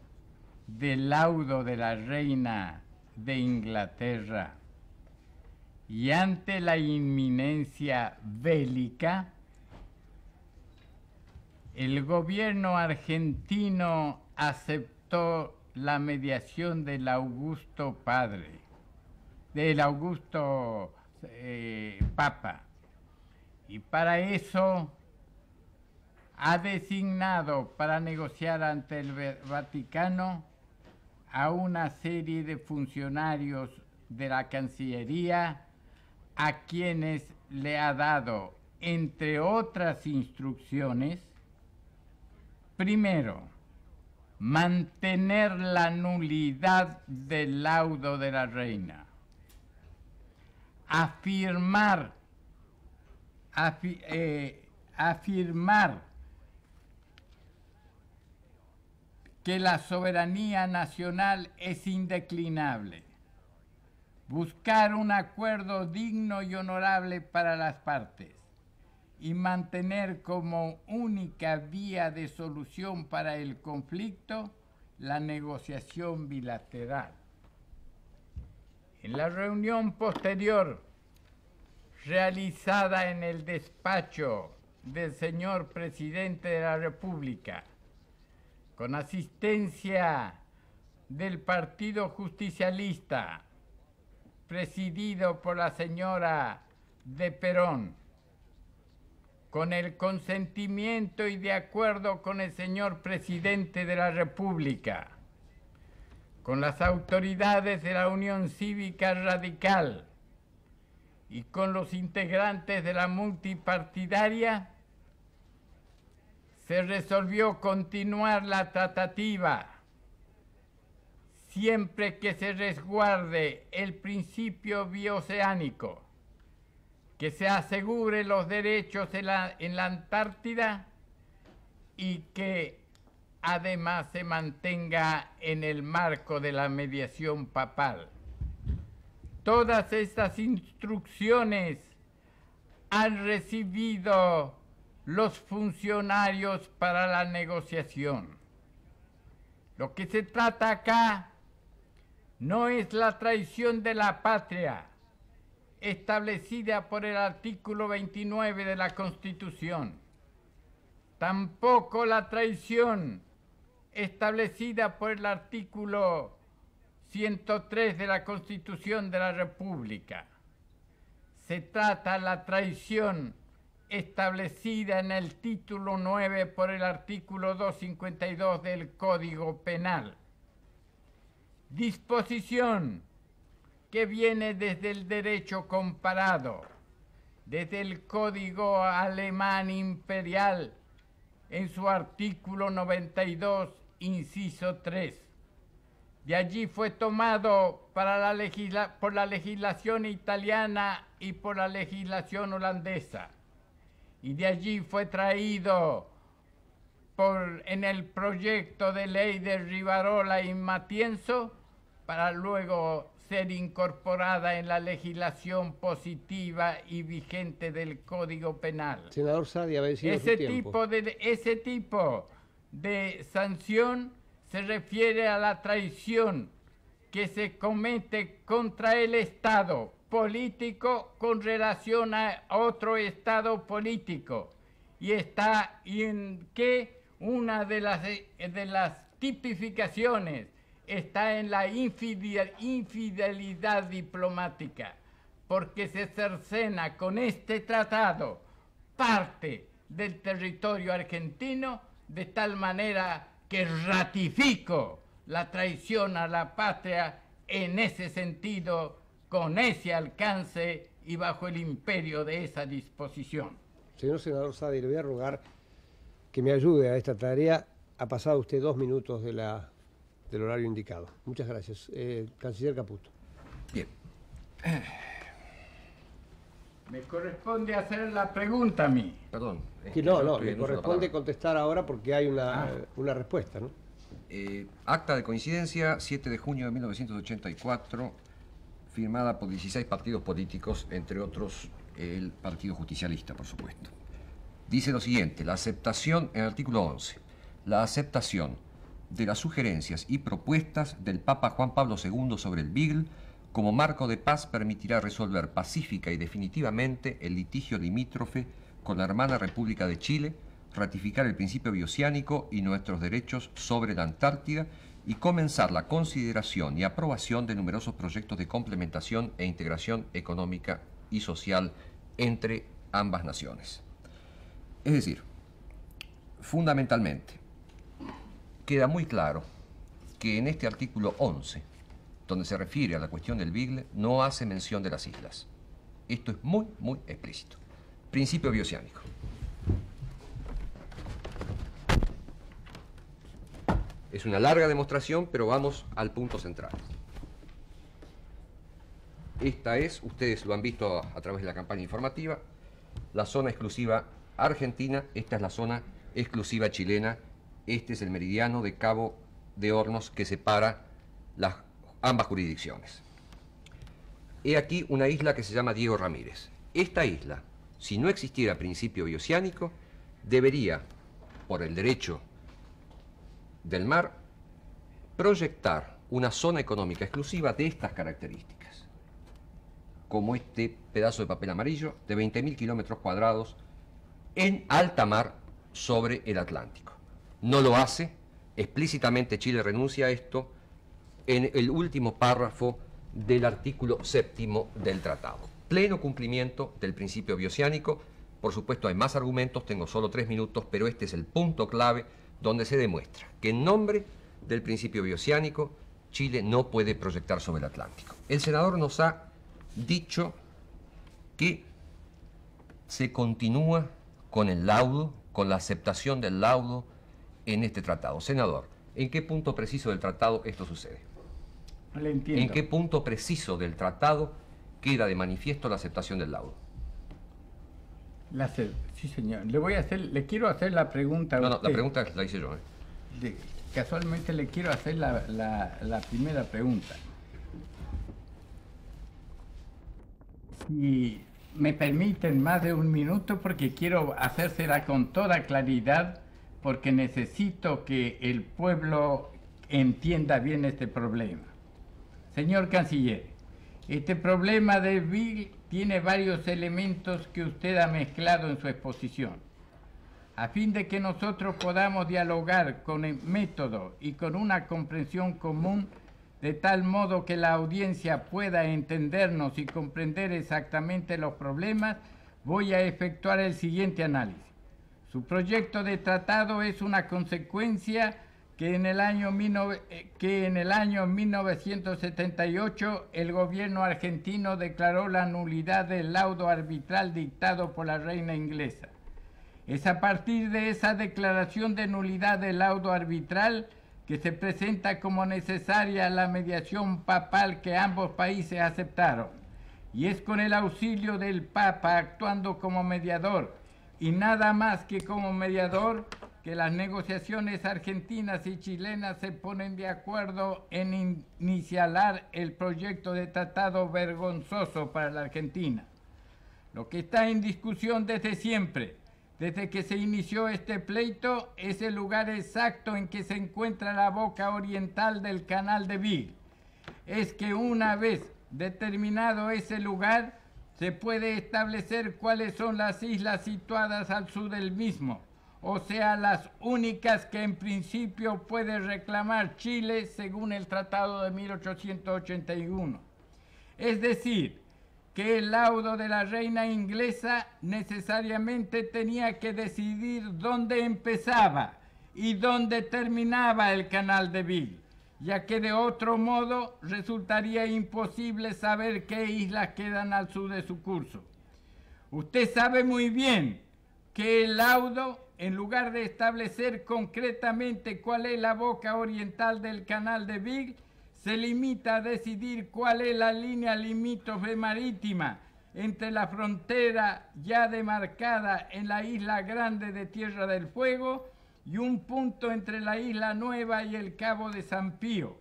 del laudo de la reina de Inglaterra y ante la inminencia bélica, el gobierno argentino aceptó la mediación del augusto padre, del augusto papa, y para eso ha designado para negociar ante el Vaticano a una serie de funcionarios de la Cancillería a quienes le ha dado, entre otras instrucciones, primero, mantener la nulidad del laudo de la reina, afirmar que la soberanía nacional es indeclinable, buscar un acuerdo digno y honorable para las partes y mantener como única vía de solución para el conflicto la negociación bilateral. En la reunión posterior, realizada en el despacho del señor presidente de la República, con asistencia del Partido Justicialista, presidido por la señora de Perón, con el consentimiento y de acuerdo con el señor presidente de la República, con las autoridades de la Unión Cívica Radical y con los integrantes de la multipartidaria, se resolvió continuar la tratativa siempre que se resguarde el principio bioceánico, que se asegure los derechos en la Antártida y que además se mantenga en el marco de la mediación papal. Todas estas instrucciones han recibido los funcionarios para la negociación. Lo que se trata acá no es la traición de la patria, establecida por el artículo 29 de la Constitución, tampoco la traición establecida por el artículo 103 de la Constitución de la República. Se trata de la traición establecida en el título 9 por el artículo 252 del Código Penal. Disposición que viene desde el derecho comparado, desde el Código Alemán Imperial, en su artículo 92, inciso 3. De allí fue tomado por la legislación italiana y por la legislación holandesa. Y de allí fue traído en el proyecto de ley de Rivarola y Matienzo para luego ser incorporada en la legislación positiva y vigente del Código Penal. Senador Saadi, ha vencido su tiempo. Ese tipo de sanción se refiere a la traición que se comete contra el Estado político con relación a otro Estado político, y está en que una de las tipificaciones está en la infidelidad diplomática, porque se cercena con este tratado parte del territorio argentino, de tal manera que ratifico la traición a la patria en ese sentido, con ese alcance y bajo el imperio de esa disposición. Señor senador Saadi, le voy a rogar que me ayude a esta tarea. Ha pasado usted 2 minutos del horario indicado. Muchas gracias. Canciller Caputo. Bien. Me corresponde hacer la pregunta a mí. Perdón. Que yo no, estoy le en uso de la corresponde palabra. contestar ahora porque hay una respuesta, ¿no? Acta de coincidencia, 7 de junio de 1984, firmada por 16 partidos políticos, entre otros el Partido Justicialista, por supuesto. Dice lo siguiente: la aceptación, en el artículo 11, la aceptación de las sugerencias y propuestas del Papa Juan Pablo II sobre el Beagle como marco de paz permitirá resolver pacífica y definitivamente el litigio limítrofe con la hermana República de Chile, ratificar el principio bioceánico y nuestros derechos sobre la Antártida y comenzar la consideración y aprobación de numerosos proyectos de complementación e integración económica y social entre ambas naciones. Es decir, fundamentalmente, queda muy claro que en este artículo 11, donde se refiere a la cuestión del Beagle, no hace mención de las islas. Esto es muy, muy explícito. Principio bioceánico. Es una larga demostración, pero vamos al punto central. Esta es, ustedes lo han visto a través de la campaña informativa, la zona exclusiva argentina, esta es la zona exclusiva chilena, este es el meridiano de Cabo de Hornos que separa ambas jurisdicciones. He aquí una isla que se llama Diego Ramírez. Esta isla, si no existiera principio bioceánico, debería, por el derecho del mar, proyectar una zona económica exclusiva de estas características, como este pedazo de papel amarillo de 20.000 kilómetros cuadrados en alta mar sobre el Atlántico. No lo hace, explícitamente Chile renuncia a esto en el último párrafo del artículo 7º del tratado. Pleno cumplimiento del principio bioceánico. Por supuesto hay más argumentos, tengo solo 3 minutos, pero este es el punto clave donde se demuestra que en nombre del principio bioceánico Chile no puede proyectar sobre el Atlántico. El senador nos ha dicho que se continúa con el laudo, con la aceptación del laudo en este tratado. Senador, ¿en qué punto preciso del tratado esto sucede? No le entiendo. ¿En qué punto preciso del tratado queda de manifiesto la aceptación del laudo? Sí, señor. Le quiero hacer la pregunta a No, usted. la pregunta la hice yo. Casualmente le quiero hacer la primera pregunta. Y me permiten más de 1 minuto porque quiero hacérsela con toda claridad, porque necesito que el pueblo entienda bien este problema. Señor Canciller, este problema de Beagle tiene varios elementos que usted ha mezclado en su exposición. A fin de que nosotros podamos dialogar con el método y con una comprensión común, de tal modo que la audiencia pueda entendernos y comprender exactamente los problemas, voy a efectuar el siguiente análisis. Su proyecto de tratado es una consecuencia que en el año 1978 el gobierno argentino declaró la nulidad del laudo arbitral dictado por la reina inglesa. Es a partir de esa declaración de nulidad del laudo arbitral que se presenta como necesaria la mediación papal que ambos países aceptaron. Y es con el auxilio del Papa actuando como mediador, y nada más que como mediador, que las negociaciones argentinas y chilenas se ponen de acuerdo en iniciar el proyecto de tratado vergonzoso para la Argentina. Lo que está en discusión desde siempre, desde que se inició este pleito, es el lugar exacto en que se encuentra la boca oriental del canal de Beagle. Es que una vez determinado ese lugar, se puede establecer cuáles son las islas situadas al sur del mismo, o sea, las únicas que en principio puede reclamar Chile según el Tratado de 1881. Es decir, que el laudo de la reina inglesa necesariamente tenía que decidir dónde empezaba y dónde terminaba el canal de Beagle, ya que de otro modo resultaría imposible saber qué islas quedan al sur de su curso. Usted sabe muy bien que el laudo, en lugar de establecer concretamente cuál es la boca oriental del canal de Beagle, se limita a decidir cuál es la línea limítrofe marítima entre la frontera ya demarcada en la isla Grande de Tierra del Fuego y un punto entre la isla Nueva y el Cabo de San Pío,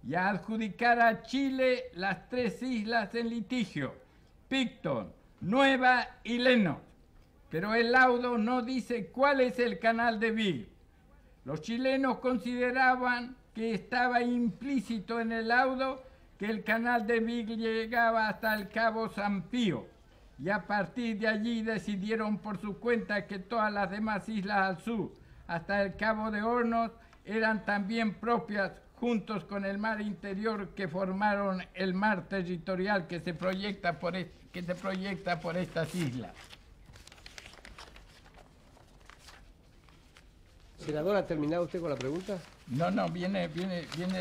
y a adjudicar a Chile las 3 islas en litigio, Picton, Nueva y Lennox. Pero el laudo no dice cuál es el canal de Beagle. Los chilenos consideraban que estaba implícito en el laudo que el canal de Beagle llegaba hasta el Cabo San Pío, y a partir de allí decidieron por su cuenta que todas las demás islas al sur, hasta el Cabo de Hornos, eran también propias, juntos con el mar interior que formaron el mar territorial que se proyecta por estas islas. Senador, ¿ha terminado usted con la pregunta? No, viene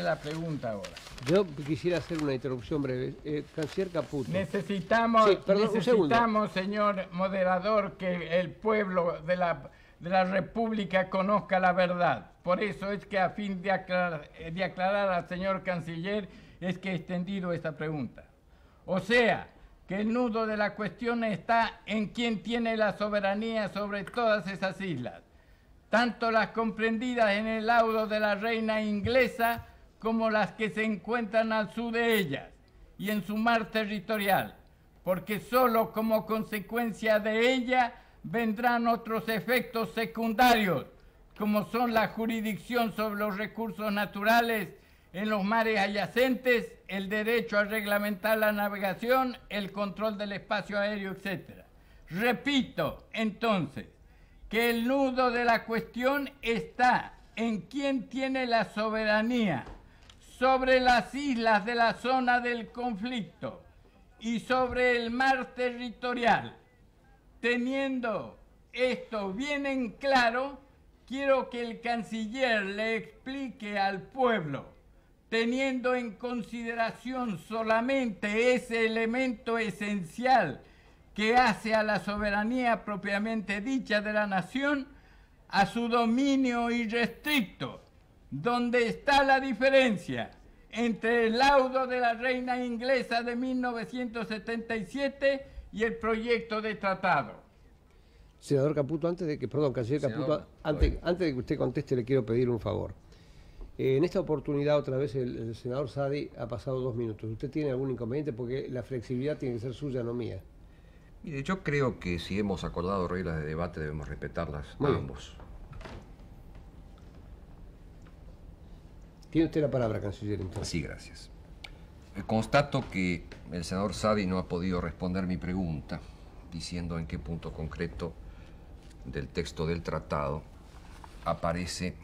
la pregunta ahora. Yo quisiera hacer una interrupción breve. Canciller Caputo. Necesitamos, Sí, perdón, necesitamos, señor moderador, que el pueblo de la República conozca la verdad. Por eso es que a fin de aclarar al señor canciller es que he extendido esta pregunta. O sea, que el nudo de la cuestión está en quién tiene la soberanía sobre todas esas islas, tanto las comprendidas en el laudo de la reina inglesa como las que se encuentran al sur de ellas y en su mar territorial, porque solo como consecuencia de ella vendrán otros efectos secundarios, como son la jurisdicción sobre los recursos naturales en los mares adyacentes, el derecho a reglamentar la navegación, el control del espacio aéreo, etc. Repito, entonces, que el nudo de la cuestión está en quién tiene la soberanía sobre las islas de la zona del conflicto y sobre el mar territorial. Teniendo esto bien en claro, quiero que el canciller le explique al pueblo, teniendo en consideración solamente ese elemento esencial que hace a la soberanía propiamente dicha de la nación, a su dominio irrestricto, donde está la diferencia entre el laudo de la reina inglesa de 1977 y el proyecto de tratado. Senador Caputo, canciller Caputo, antes de que usted conteste, le quiero pedir un favor. En esta oportunidad, otra vez, el senador Saadi ha pasado 2 minutos. ¿Usted tiene algún inconveniente? Porque la flexibilidad tiene que ser suya, no mía. Mire, yo creo que si hemos acordado reglas de debate debemos respetarlas ambos. Tiene usted la palabra, canciller, entonces. Sí, gracias. Constato que el senador Saadi no ha podido responder mi pregunta, diciendo en qué punto concreto del texto del tratado aparece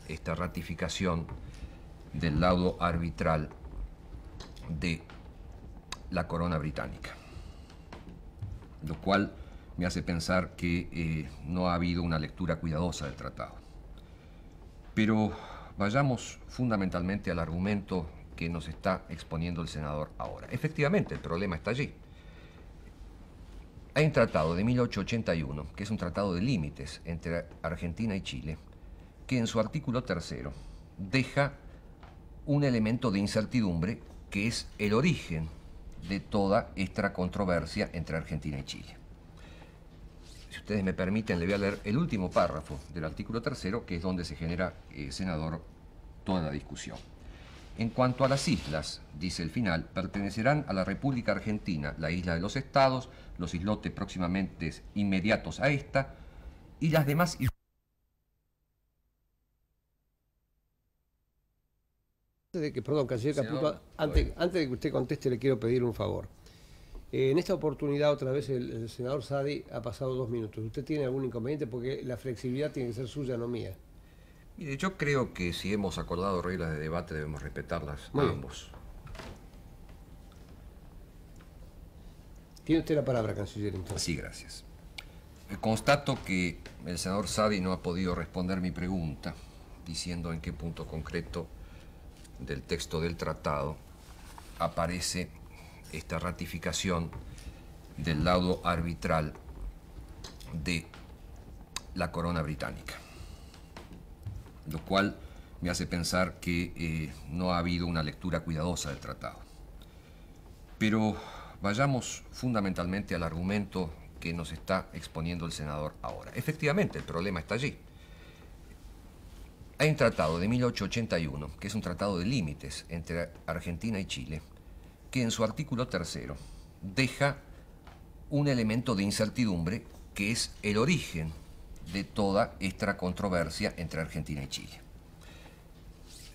esta ratificación del laudo arbitral de la corona británica, lo cual me hace pensar que no ha habido una lectura cuidadosa del tratado. Pero vayamos fundamentalmente al argumento que nos está exponiendo el senador ahora. Efectivamente, el problema está allí. Hay un tratado de 1881, que es un tratado de límites entre Argentina y Chile, que en su artículo 3 deja un elemento de incertidumbre que es el origen de toda esta controversia entre Argentina y Chile. Si ustedes me permiten, le voy a leer el último párrafo del artículo 3, que es donde se genera, senador, toda la discusión. En cuanto a las islas, dice el final, pertenecerán a la República Argentina, la isla de los estados, los islotes próximamente inmediatos a esta y las demás islas. Canciller Caputo, antes de que usted conteste, le quiero pedir un favor. En esta oportunidad, otra vez, el senador Saadi ha pasado 2 minutos. ¿Usted tiene algún inconveniente? Porque la flexibilidad tiene que ser suya, no mía. Mire, yo creo que si hemos acordado reglas de debate debemos respetarlas ambos. Tiene usted la palabra, canciller, entonces. Sí, gracias. Constato que el senador Saadi no ha podido responder mi pregunta, diciendo en qué punto concreto del texto del tratado aparece esta ratificación del laudo arbitral de la corona británica, lo cual me hace pensar que no ha habido una lectura cuidadosa del tratado. Pero vayamos fundamentalmente al argumento que nos está exponiendo el senador ahora. Efectivamente, el problema está allí. Hay un tratado de 1881, que es un tratado de límites entre Argentina y Chile, que en su artículo 3 deja un elemento de incertidumbre que es el origen de toda esta controversia entre Argentina y Chile.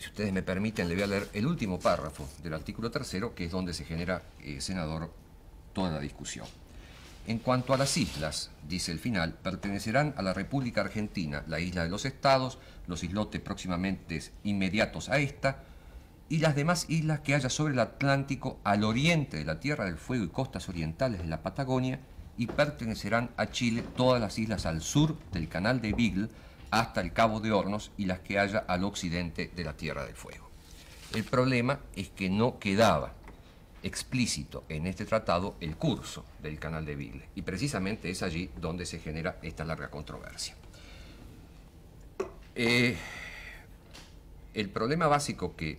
Si ustedes me permiten, le voy a leer el último párrafo del artículo 3, que es donde se genera, senador, toda la discusión. En cuanto a las islas, dice el final, pertenecerán a la República Argentina, la isla de los Estados, los islotes próximamente inmediatos a esta, y las demás islas que haya sobre el Atlántico al oriente de la Tierra del Fuego y costas orientales de la Patagonia, y pertenecerán a Chile todas las islas al sur del Canal de Beagle hasta el Cabo de Hornos y las que haya al occidente de la Tierra del Fuego. El problema es que no quedaba explícito en este tratado el curso del Canal de Beagle, y precisamente es allí donde se genera esta larga controversia. El problema básico que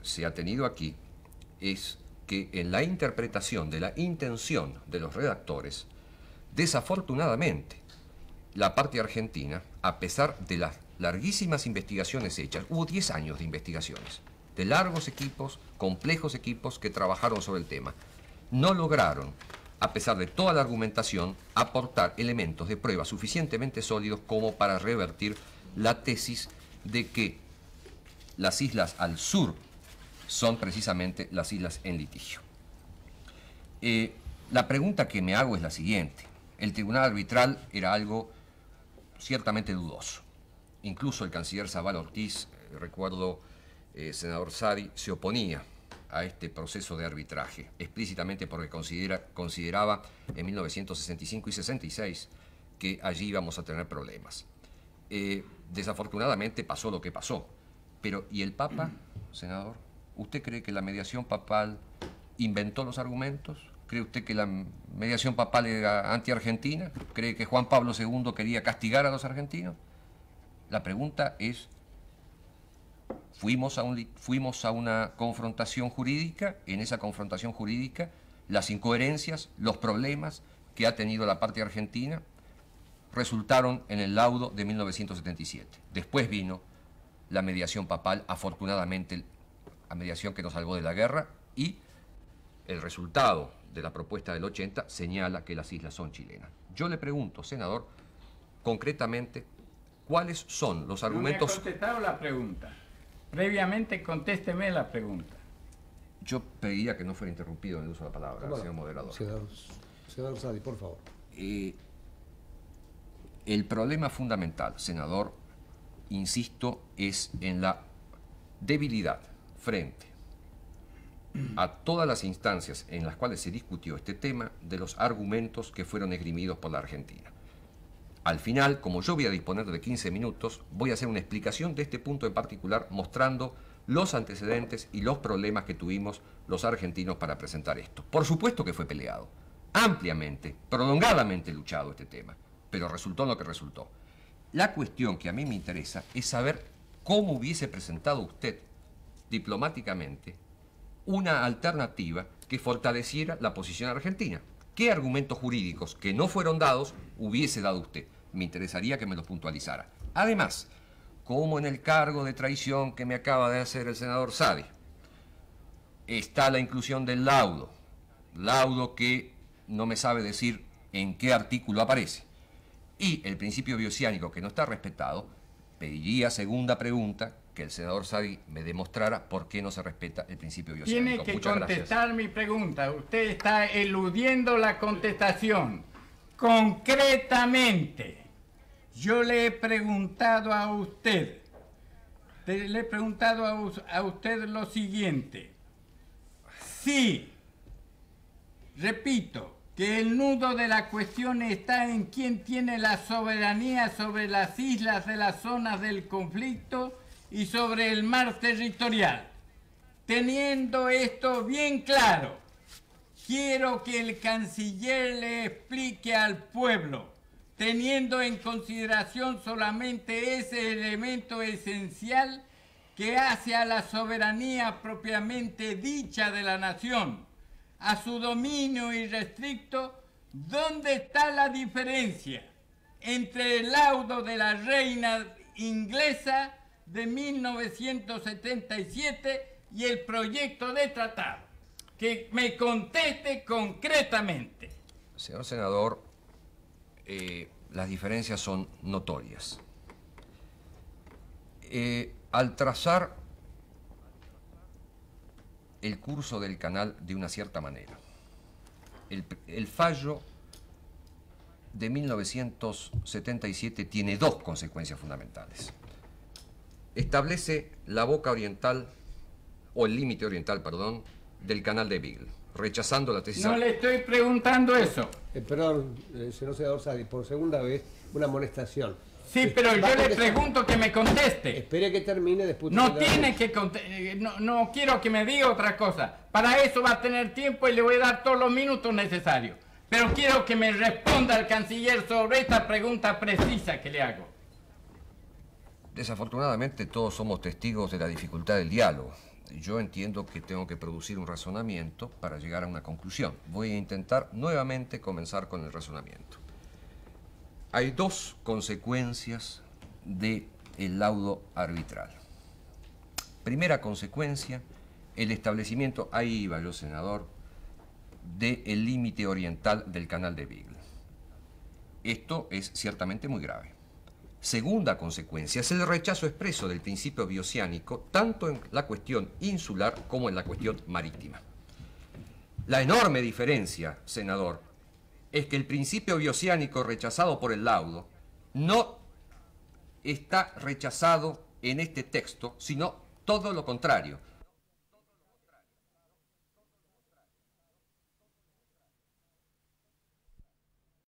se ha tenido aquí es que en la interpretación de la intención de los redactores, desafortunadamente, la parte argentina, a pesar de las larguísimas investigaciones hechas, hubo 10 años de investigaciones, de largos equipos, complejos equipos que trabajaron sobre el tema, no lograron, a pesar de toda la argumentación, aportar elementos de prueba suficientemente sólidos como para revertir la tesis de que las islas al sur son precisamente las islas en litigio. La pregunta que me hago es la siguiente. El tribunal arbitral era algo ciertamente dudoso. Incluso el canciller Zavala Ortiz, recuerdo, senador Saadi, se oponía a este proceso de arbitraje, explícitamente porque consideraba en 1965 y 66 que allí íbamos a tener problemas. Desafortunadamente pasó lo que pasó. Pero, ¿y el Papa, senador? ¿Usted cree que la mediación papal inventó los argumentos? ¿Cree usted que la mediación papal era anti-argentina? ¿Cree que Juan Pablo II quería castigar a los argentinos? La pregunta es, fuimos a una confrontación jurídica. En esa confrontación jurídica, las incoherencias, los problemas que ha tenido la parte argentina resultaron en el laudo de 1977. Después vino la mediación papal, afortunadamente, la mediación que nos salvó de la guerra, y el resultado de la propuesta del 80 señala que las islas son chilenas. Yo le pregunto, senador, concretamente, ¿cuáles son los argumentos? No me ha contestado la pregunta. Previamente contésteme la pregunta. Yo pediría que no fuera interrumpido en el uso de la palabra, señor moderador. Senador Saadi, por favor. El problema fundamental, senador, insisto, es en la debilidad frente a todas las instancias en las cuales se discutió este tema de los argumentos que fueron esgrimidos por la Argentina. Al final, como yo voy a disponer de 15 minutos, voy a hacer una explicación de este punto en particular, mostrando los antecedentes y los problemas que tuvimos los argentinos para presentar esto. Por supuesto que fue peleado, ampliamente, prolongadamente luchado este tema, pero resultó lo que resultó. La cuestión que a mí me interesa es saber cómo hubiese presentado usted diplomáticamente una alternativa que fortaleciera la posición argentina. ¿Qué argumentos jurídicos que no fueron dados hubiese dado usted? Me interesaría que me los puntualizara. Además, como en el cargo de traición que me acaba de hacer el senador Saadi, está la inclusión del laudo que no me sabe decir en qué artículo aparece, y el principio bioceánico que no está respetado, pediría, segunda pregunta, que el senador Saadi me demostrara por qué no se respeta el principio bioceánico. Tiene que Muchas contestar gracias. mi pregunta. Usted está eludiendo la contestación. Concretamente, yo le he preguntado a usted, a usted lo siguiente. Si, repito, que el nudo de la cuestión está en quién tiene la soberanía sobre las islas de las zonas del conflicto y sobre el mar territorial. Teniendo esto bien claro, quiero que el canciller le explique al pueblo, teniendo en consideración solamente ese elemento esencial que hace a la soberanía propiamente dicha de la nación, a su dominio irrestricto, ¿dónde está la diferencia entre el laudo de la reina inglesa de 1977 y el proyecto de tratado? Que me conteste concretamente. Señor senador, las diferencias son notorias. Al trazar el curso del canal de una cierta manera, el fallo de 1977 tiene dos consecuencias fundamentales. Establece la boca oriental, o el límite oriental, perdón, del canal de Beagle, rechazando la tesis... No le estoy preguntando eso. Perdón, señor senador Saadi, por segunda vez, una amonestación. Sí, pero yo le pregunto que me conteste. Espere que termine después. No tiene que no quiero que me diga otra cosa. Para eso va a tener tiempo y le voy a dar todos los minutos necesarios. Pero quiero que me responda el canciller sobre esta pregunta precisa que le hago. Desafortunadamente todos somos testigos de la dificultad del diálogo. Yo entiendo que tengo que producir un razonamiento para llegar a una conclusión. Voy a intentar nuevamente comenzar con el razonamiento. Hay dos consecuencias del laudo arbitral. Primera consecuencia, el establecimiento, ahí iba yo, senador, del límite oriental del canal de Beagle. Esto es ciertamente muy grave. Segunda consecuencia es el rechazo expreso del principio bioceánico, tanto en la cuestión insular como en la cuestión marítima. La enorme diferencia, senador, es que el principio bioceánico rechazado por el laudo no está rechazado en este texto, sino todo lo contrario.